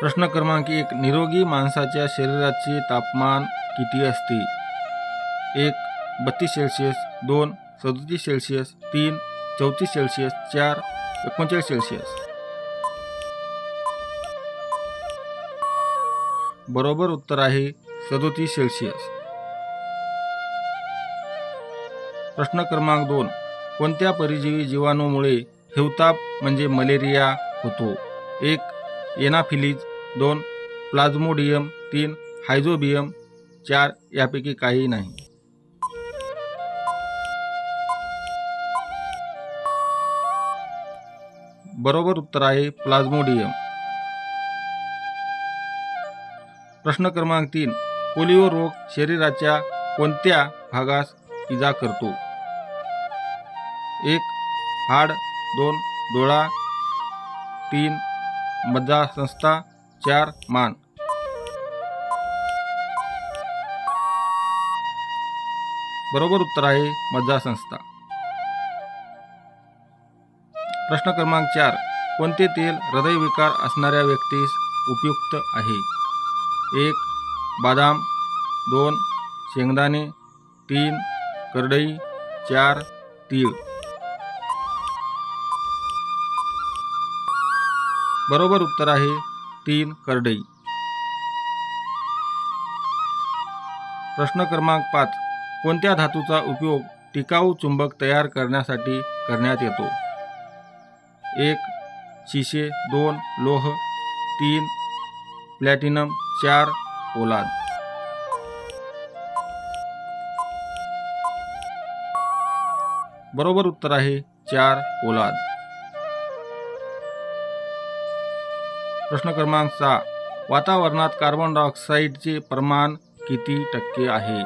प्रश्न क्रमांक 1. निरोगी माणसाच्या शरीराचे तापमान किती असते? 1. 32 सेल्सिअस, 2. 37 सेल्सिअस, 3. 34 सेल्सिअस, 4. 39 सेल्सिअस. बरोबर उत्तर आहे 37 सेल्सिअस. प्रश्न क्रमांक 2. कोणत्या परजीवी जीवाणूमुळे हिवताप म्हणजे मलेरिया होतो? 1. एनाफिलीज, 2. प्लाझ्मोडियम, 3. हायझोबियम, 4. यापैकी काही नाही. बरोबर उत्तर आहे प्लाझ्मोडियम. प्रश्न क्रमांक 3. पोलिओ रोग शरीराच्या कोणत्या भागास इजा करतो? 1. हाड, 2. डोळा, 3. मज्जासंस्था, 4. मान. बरोबर उत्तर आहे मज्जासंस्था. प्रश्न क्रमांक 4. कोणते तेल हृदयविकार असणाऱ्या व्यक्तीस उपयुक्त आहे? 1. बदाम, 2. शेंगदाणे, 3. करडई, 4. तीळ. बरोबर उत्तर आहे 3. करडई. प्रश्न क्रमांक 5. कोणत्या धातूचा उपयोग टिकाऊ चुंबक तयार करण्यासाठी करण्यात येतो? 1. शिसे, 2. लोह, 3. प्लॅटिनम, 4. पोलाद. बरोबर उत्तर आहे 4. पोलाद. प्रश्न क्रमांक 6. वातावरणात कार्बन डायऑक्साईडचे प्रमाण किती टक्के आहे?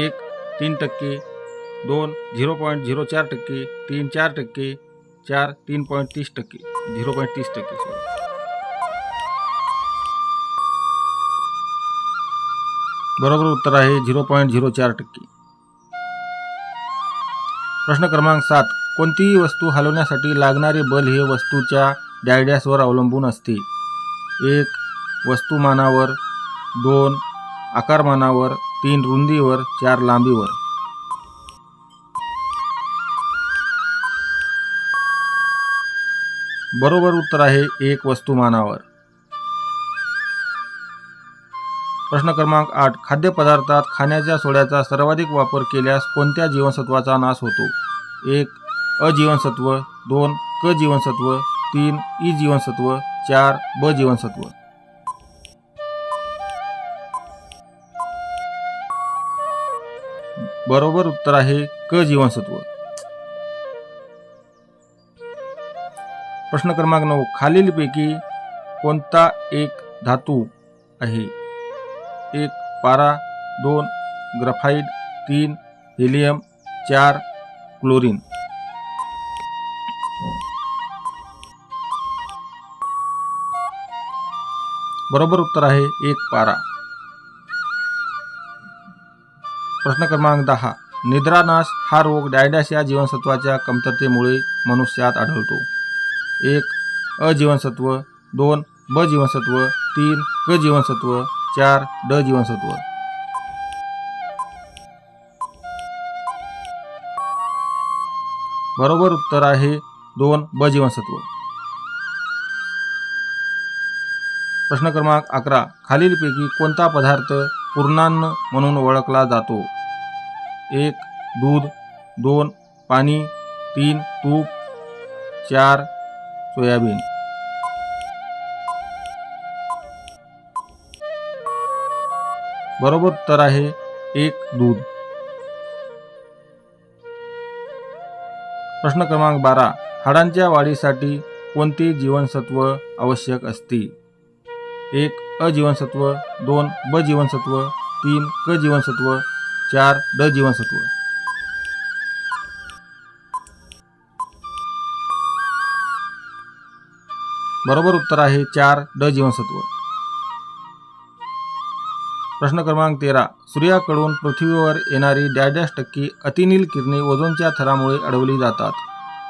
1. 3%, 2. 0.04%, 3. 4%, 4. 3.30%, 0.30%. बरोबर उत्तर आहे 0.04%. प्रश्न क्रमांक 7. कोणतीही वस्तू हलवण्यासाठी लागणारे बल हे वस्तूच्या डॅशवर अवलंबून असते? 1. वस्तुमानावर, 2. आकारमानावर, 3. रुंदीवर, 4. लांबीवर. बरोबर उत्तर आहे 1. वस्तुमानावर. प्रश्न क्रमांक 8. खाद्यपदार्थात खाण्याच्या सोड्याचा सर्वाधिक वापर केल्यास कोणत्या जीवनसत्वाचा नाश होतो? 1. अ जीवनसत्व, 2. क जीवनसत्व, 3. ई जीवनसत्व, 4. ब जीवनसत्व. बरोबर उत्तर आहे क जीवनसत्व. प्रश्न क्रमांक 9. खालीलपैकी कोणता एक धातू आहे? 1. पारा, 2. ग्राफाइट, 3. हेलियम, 4. क्लोरीन. बरोबर उत्तर आहे 1. पारा. प्रश्न क्रमांक 10. निद्रानाश हा रोग डॅश या जीवनसत्वाच्या कमतरतेमुळे मनुष्यात आढळतो? 1. अ जीवनसत्व, 2. ब जीवनसत्व, 3. क जीवनसत्व, 4. ड जीवनसत्व. बरोबर उत्तर आहे 2. ब जीवनसत्व. प्रश्न क्रमांक 11. खालीलपैकी कोणता पदार्थ पूर्णान्न म्हणून ओळखला जातो? 1. दूध, 2. पाणी, 3. तूप, 4. सोयाबीन. बरोबर उत्तर आहे 1. दूध. प्रश्न क्रमांक 12. हाडांच्या वाढीसाठी कोणते जीवनसत्व आवश्यक असते? 1. अ जीवनसत्व, 2. ब जीवनसत्व, 3. क जीवनसत्व, 4. ड जीवनसत्व. बरोबर उत्तर आहे 4. ड जीवनसत्व. प्रश्न क्रमांक 13. सूर्याकडून पृथ्वीवर येणारी टक्के अतिनील किरणे ओझोनच्या थरामुळे अडवली जातात?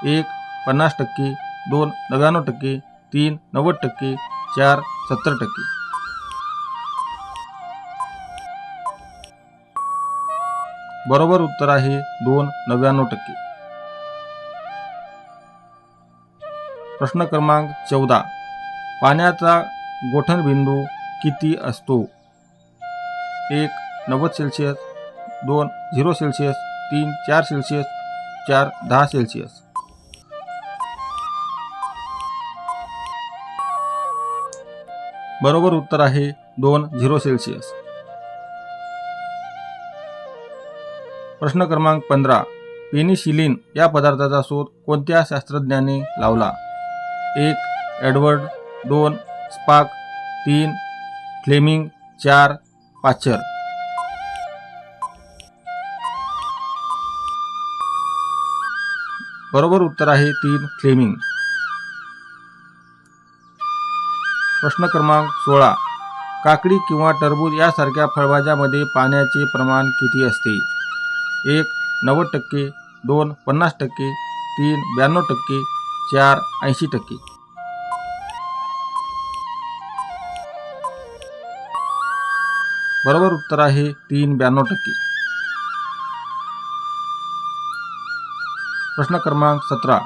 1. 50%, 2. 99%, 3. 90%, 4 70%. बरोबर उत्तर आहे 2 99%. प्रश्न क्रमांक 14. पाण्याचा गोठणबिंदू किती असतो? 1 90 सेल्सिअस, 2 0 सेल्सिअस, 3 4 सेल्सिअस, 4 10 सेल्सिअस. बरोबर उत्तर आहे 2 0 सेल्सिअस. प्रश्न क्रमांक 15. पेनिसिलिन या पदार्थाचा शोध कोणत्या शास्त्रज्ञाने लावला? 1 एडवर्ड, 2 स्पाक, 3 फ्लेमिंग, 4 पाश्चर. बरोबर उत्तर आहे 3 फ्लेमिंग. प्रश्न क्रमांक 16. काकडी किंवा टरबूज यासारख्या फळभाज्यामध्ये पाण्याचे प्रमाण किती असते? 1 90%, 2 50%, 3 92%, 4 80%. बरोबर उत्तर आहे 3 92%. प्रश्न क्रमांक 17.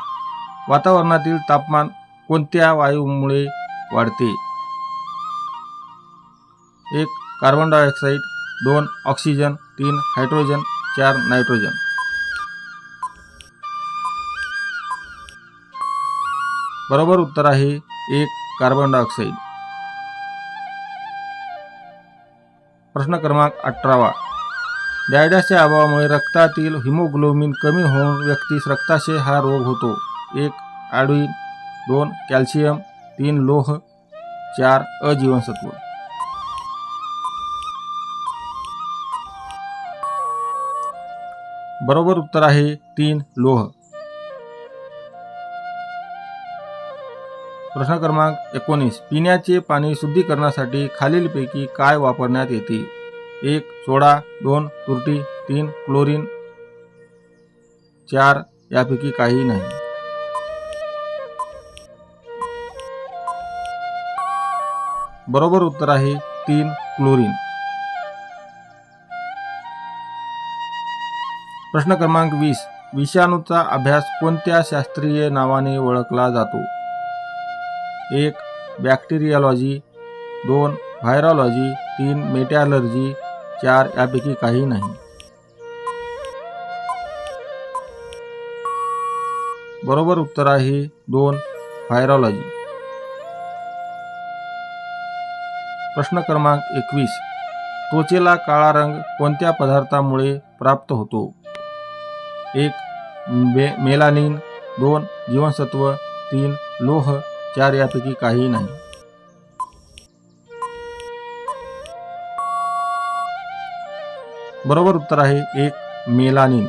वातावरणातील तापमान कोणत्या वायूमुळे वाढते? 1 carbon dioxide, 2 oxygen, 3 hydrogen, 4 nitrogen. बरोबर उत्तर आहे 1 कार्बन डायऑक्साईड. प्रश्न क्रमांक 18. डायड्याच्या अभावामुळे रक्तातील हिमोग्लोबिन कमी होऊन व्यक्तीस रक्ताशय हा रोग होतो. 1 आयोडीन, 2 कॅल्शियम, 3 लोह, 4 अजीवनसत्व. बरोबर उत्तर आहे 3 लोह. प्रश्न क्रमांक 19. पिण्याचे पाणी शुद्धीकरणासाठी खालीलपैकी काय वापरण्यात येते? 1 सोडा, 2 तुरटी, 3 क्लोरीन, 4 यापैकी काही नाही. बरोबर उत्तर आहे 3 क्लोरीन. प्रश्न क्रमांक 20. विषाणूचा अभ्यास कोणत्या शास्त्रीय नावाने ओळखला जातो? 1 बॅक्टेरियोलॉजी, 2 व्हायरॉलॉजी, 3 मेटॅलर्जी, 4 यापैकी काही नाही. बरोबर उत्तर आहे 2 व्हायरॉलॉजी. प्रश्न क्रमांक 21. त्वचेला काळा रंग कोणत्या पदार्थामुळे प्राप्त होतो? 1 मेलानिन, 2 जीवनसत्व, 3 लोह, 4 यापैकी काही नाही. बरोबर उत्तर आहे 1 मेलानिन.